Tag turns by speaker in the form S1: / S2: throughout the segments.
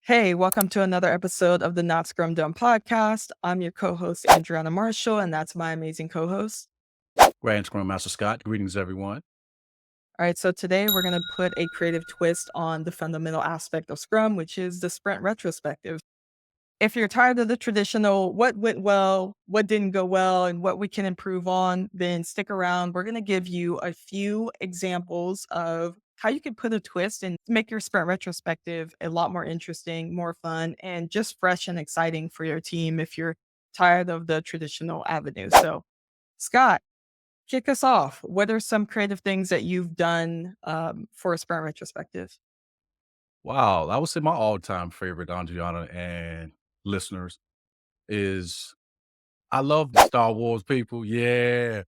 S1: Hey, welcome to another episode of the Not Scrum Dumb podcast. I'm your co-host, Andreanna Marshall, and that's my amazing co-host.
S2: Grand Scrum Master Scott. Greetings, everyone.
S1: All right, so today we're going to put a creative twist on the fundamental aspect of Scrum, which is the Sprint Retrospective. If you're tired of the traditional what went well, what didn't go well, and what we can improve on, then stick around. We're going to give you a few examples of how you can put a twist and make your sprint retrospective a lot more interesting, more fun, and just fresh and exciting for your team if you're tired of the traditional avenue. So, Scott, kick us off. What are some creative things that you've done for a sprint retrospective?
S2: Wow, I would say my all-time favorite, Andreanna and listeners, is I love the Star Wars people. Yeah.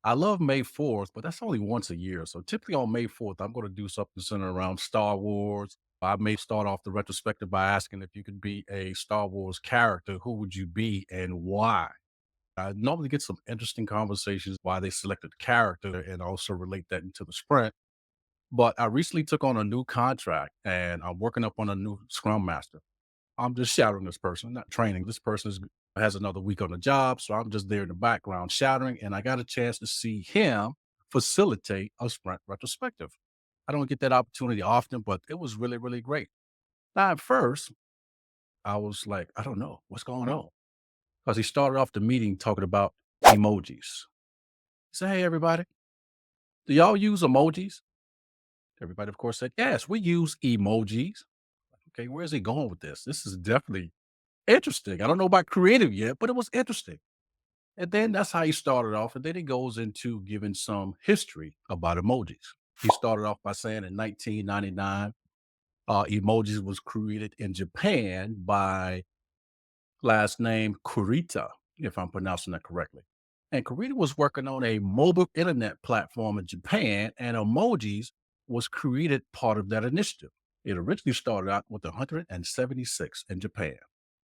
S2: I love May 4th, but that's only once a year. So typically on May 4th, I'm going to do something centered around Star Wars. I may start off the retrospective by asking if you could be a Star Wars character, who would you be and why? I normally get some interesting conversations why they selected the character and also relate that into the sprint. But I recently took on a new contract and I'm working up on a new Scrum Master. I'm just shadowing this person, not training. This person has another week on the job. So I'm just there in the background shadowing. And I got a chance to see him facilitate a sprint retrospective. I don't get that opportunity often, but it was really, really great. Now, at first, I was like, I don't know what's going on. Because he started off the meeting talking about emojis. He said, "Hey, everybody, do y'all use emojis?" Everybody, of course, said, "Yes, we use emojis." Okay, where's he going with this? This is definitely interesting. I don't know about creative yet, but it was interesting. And then that's how he started off. And then he goes into giving some history about emojis. He started off by saying in 1999, emojis was created in Japan by last name Kurita, if I'm pronouncing that correctly. And Kurita was working on a mobile internet platform in Japan, and emojis was created part of that initiative. It originally started out with 176 in Japan.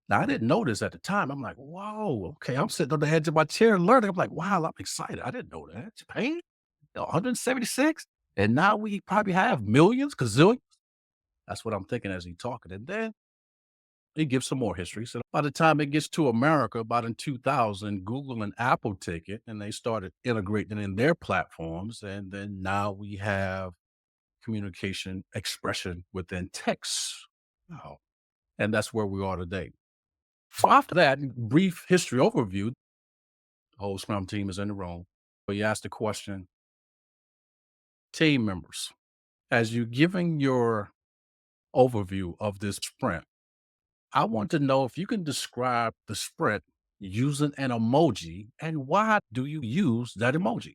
S2: Now, I didn't know this at the time. I'm like, whoa, okay. I'm sitting on the edge of my chair learning. I'm like, wow, I'm excited. I didn't know that. Japan, 176. And now we probably have millions, gazillions. That's what I'm thinking as he's talking. And then he gives some more history. So by the time it gets to America, about in 2000, Google and Apple take it and they started integrating it in their platforms. And then now we have communication expression within text. Wow. And that's where we are today. So after that brief history overview, the whole Scrum team is in the room. But you ask the question, team members, as you're giving your overview of this sprint, I want to know if you can describe the sprint using an emoji and why do you use that emoji?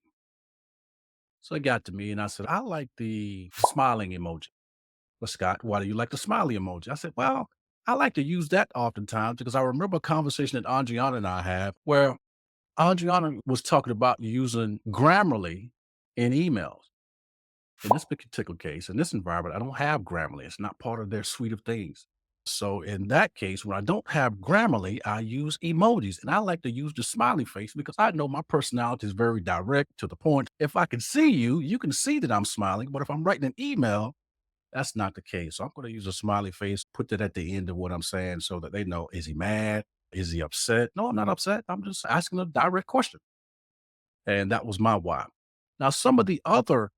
S2: So it got to me and I said, I like the smiling emoji. Well, Scott, why do you like the smiley emoji? I said, well, I like to use that oftentimes because I remember a conversation that Andriana and I had where Andriana was talking about using Grammarly in emails. In this particular case, in this environment, I don't have Grammarly. It's not part of their suite of things. So in that case, when I don't have Grammarly, I use emojis. And I like to use the smiley face because I know my personality is very direct to the point. If I can see you, you can see that I'm smiling. But if I'm writing an email, that's not the case. So I'm going to use a smiley face, put that at the end of what I'm saying so that they know, is he mad? Is he upset? No, I'm not upset. I'm just asking a direct question. And that was my why. Now, some of the other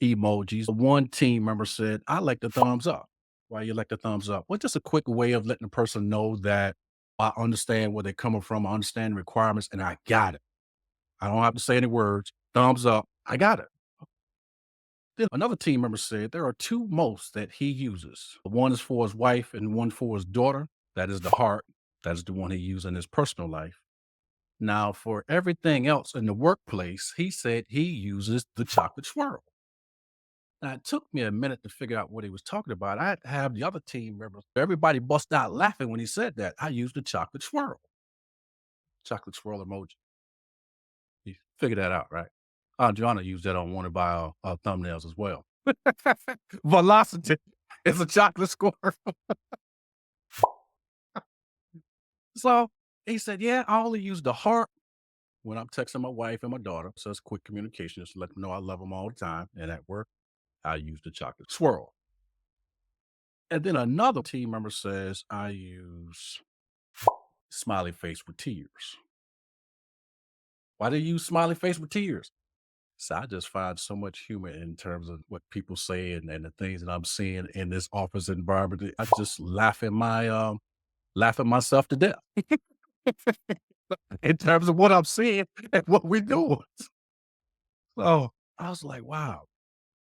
S2: emojis, one team member said, I like the thumbs up. Why you like the thumbs up? Well, just a quick way of letting the person know that I understand where they're coming from, I understand the requirements, and I got it. I don't have to say any words. Thumbs up. I got it. Then another team member said there are two most that he uses. One is for his wife and one for his daughter. That is the heart. That is the one he uses in his personal life. Now, for everything else in the workplace, he said he uses the chocolate swirl. Now, it took me a minute to figure out what he was talking about. I had to have the other team members, everybody bust out laughing when he said that. I used the chocolate swirl emoji. You figured that out, right? Adriana used that on one of our thumbnails as well. Velocity is a chocolate squirrel. So he said, yeah, I only use the heart when I'm texting my wife and my daughter. So it's quick communication, just to let them know I love them all the time. And at work, I use the chocolate swirl. And then another team member says, I use smiley face with tears. Why do you use smiley face with tears? So I just find so much humor in terms of what people say and the things that I'm seeing in this office environment. I just laugh at myself to death in terms of what I'm seeing and what we're doing. So I was like, wow.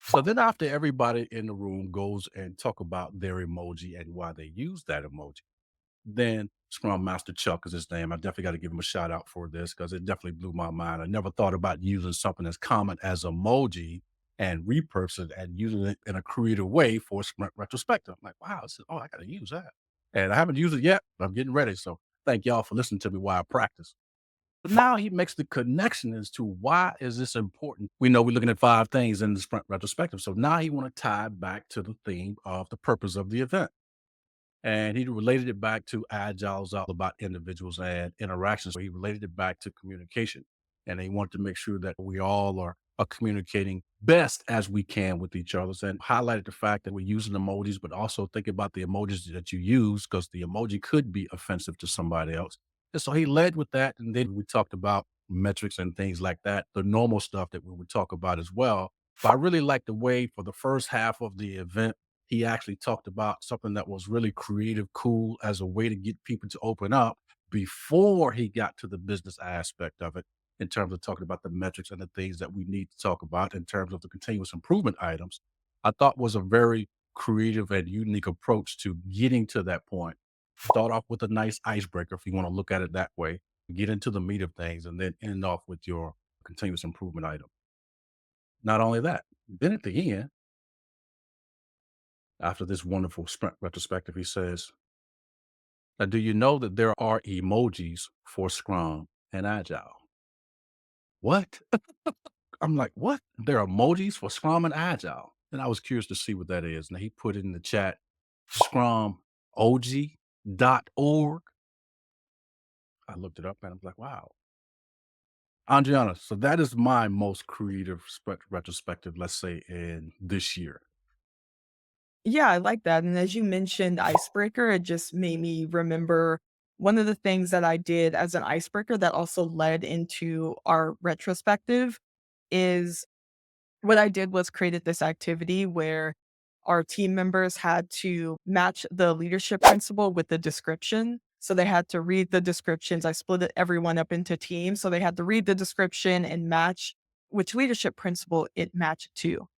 S2: So then after everybody in the room goes and talk about their emoji and why they use that emoji, then Scrum Master Chuck is his name. I definitely got to give him a shout out for this because it definitely blew my mind. I never thought about using something as common as emoji and repurposing it and using it in a creative way for a sprint retrospective. I'm like, wow, oh, I got to use that. And I haven't used it yet, but I'm getting ready. So thank y'all for listening to me while I practice. But now he makes the connection as to why is this important. We know we're looking at 5 things in the sprint retrospective. So now he want to tie back to the theme of the purpose of the event. And he related it back to Agile's all about individuals and interactions. So he related it back to communication. And he wanted to make sure that we all are communicating best as we can with each other and highlighted the fact that we're using emojis, but also think about the emojis that you use because the emoji could be offensive to somebody else. And so he led with that. And then we talked about metrics and things like that, the normal stuff that we would talk about as well. But I really like the way for the first half of the event, he actually talked about something that was really creative, cool as a way to get people to open up before he got to the business aspect of it in terms of talking about the metrics and the things that we need to talk about in terms of the continuous improvement items. I thought was a very creative and unique approach to getting to that point. Start off with a nice icebreaker if you want to look at it that way, get into the meat of things, and then end off with your continuous improvement item. Not only that, then at the end, after this wonderful sprint retrospective, he says, now, do you know that there are emojis for Scrum and Agile? What? I'm like, what? There are emojis for Scrum and Agile. And I was curious to see what that is. Now he put it in the chat, scrumog.org. I looked it up and I was like, wow. Andreanna, so that is my most creative retrospective, let's say, in this year.
S1: Yeah, I like that, and as you mentioned icebreaker, it just made me remember one of the things that I did as an icebreaker that also led into our retrospective is what I did was created this activity where our team members had to match the leadership principle with the description. So they had to read the descriptions. I split everyone up into teams. So they had to read the description and match which leadership principle it matched to.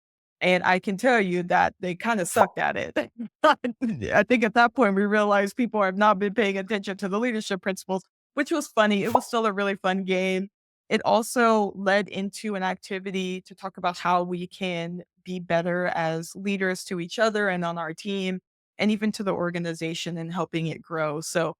S1: And I can tell you that they kind of sucked at it. I think at that point we realized people have not been paying attention to the leadership principles, which was funny. It was still a really fun game. It also led into an activity to talk about how we can be better as leaders to each other and on our team, and even to the organization and helping it grow. So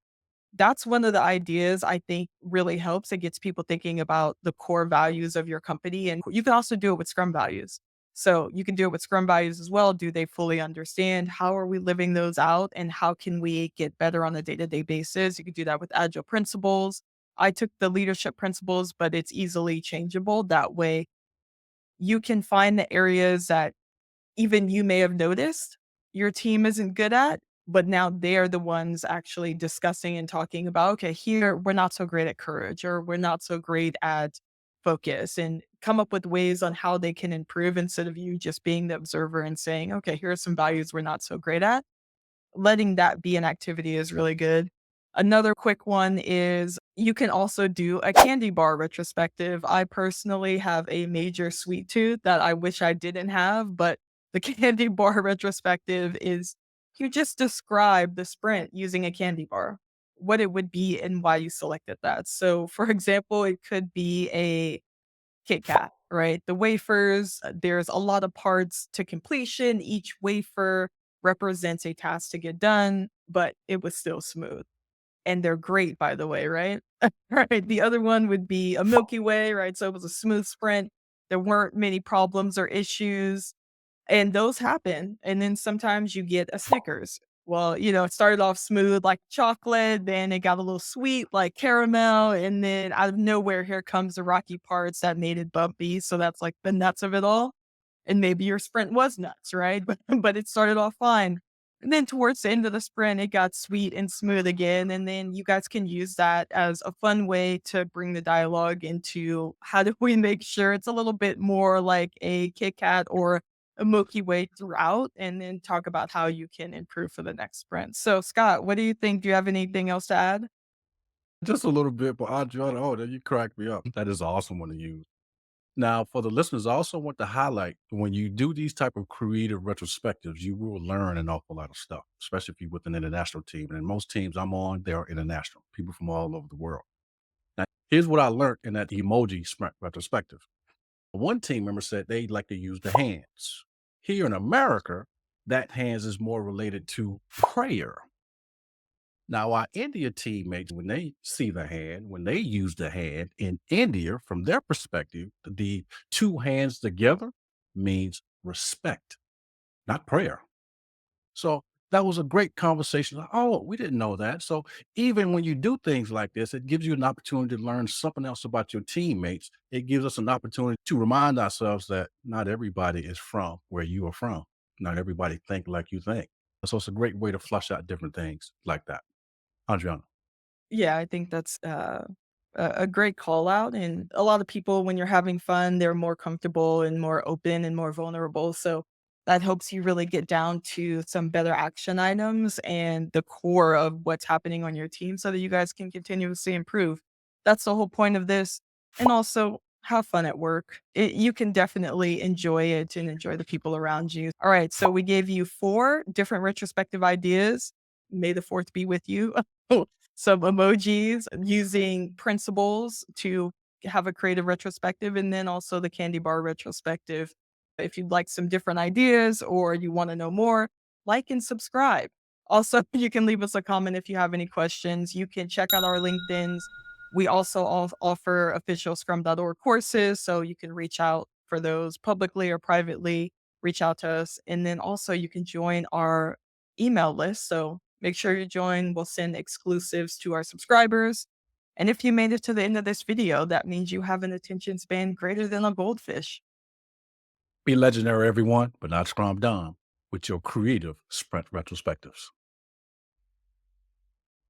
S1: that's one of the ideas I think really helps. It gets people thinking about the core values of your company. And you can also do it with Scrum values. So you can do it with Scrum values as well. Do they fully understand? How are we living those out? And how can we get better on a day to day basis? You can do that with Agile principles. I took the leadership principles, but it's easily changeable. That way you can find the areas that even you may have noticed your team isn't good at, but now they're the ones actually discussing and talking about, okay, here we're not so great at courage or we're not so great at focus, and come up with ways on how they can improve instead of you just being the observer and saying, okay, here are some values we're not so great at. Letting that be an activity is really good. Another quick one is you can also do a candy bar retrospective. I personally have a major sweet tooth that I wish I didn't have, but the candy bar retrospective is you just describe the sprint using a candy bar, what it would be and why you selected that. So, for example, it could be a Kit Kat, right? The wafers, there's a lot of parts to completion. Each wafer represents a task to get done, but it was still smooth. And they're great, by the way, right? Right. The other one would be a Milky Way, right? So it was a smooth sprint. There weren't many problems or issues. And those happen, and then sometimes you get a Snickers. Well, it started off smooth like chocolate, then it got a little sweet like caramel, and then out of nowhere, here comes the rocky parts that made it bumpy, so that's like the nuts of it all, and maybe your sprint was nuts, right? But it started off fine. And then towards the end of the sprint, it got sweet and smooth again. And then you guys can use that as a fun way to bring the dialogue into how do we make sure it's a little bit more like a Kit Kat or a Milky Way throughout, and then talk about how you can improve for the next sprint. So, Scott, what do you think? Do you have anything else to add?
S2: Just a little bit, but Adriana, oh, that you cracked me up. That is an awesome one to use. Now, for the listeners, I also want to highlight when you do these type of creative retrospectives, you will learn an awful lot of stuff, especially if you're with an international team. And in most teams I'm on, they're international, people from all over the world. Now, here's what I learned in that emoji sprint retrospective. One team member said they like to use the hands. Here in America, that hands is more related to prayer. Now, our India teammates, when they see the hand, when they use the hand in India, from their perspective, the two hands together means respect, not prayer. So that was a great conversation. Like, oh, we didn't know that. So even when you do things like this, it gives you an opportunity to learn something else about your teammates. It gives us an opportunity to remind ourselves that not everybody is from where you are from. Not everybody think like you think. So it's a great way to flush out different things like that. Adriana.
S1: Yeah, I think that's a great call out. And a lot of people, when you're having fun, they're more comfortable and more open and more vulnerable. So that helps you really get down to some better action items and the core of what's happening on your team so that you guys can continuously improve. That's the whole point of this. And also have fun at work. You can definitely enjoy it and enjoy the people around you. All right. So we gave you four different retrospective ideas. May the fourth be with you. Some emojis, using principles to have a creative retrospective, and then also the candy bar retrospective. If you'd like some different ideas or you want to know more, like and subscribe. Also, you can leave us a comment if you have any questions. You can check out our LinkedIn's. We also offer official scrum.org courses, so you can reach out for those publicly or privately. Reach out to us. And then also, you can join our email list. So make sure you join. We'll send exclusives to our subscribers. And if you made it to the end of this video, that means you have an attention span greater than a goldfish.
S2: Be legendary, everyone, but not Scrum Dumb with your creative sprint retrospectives.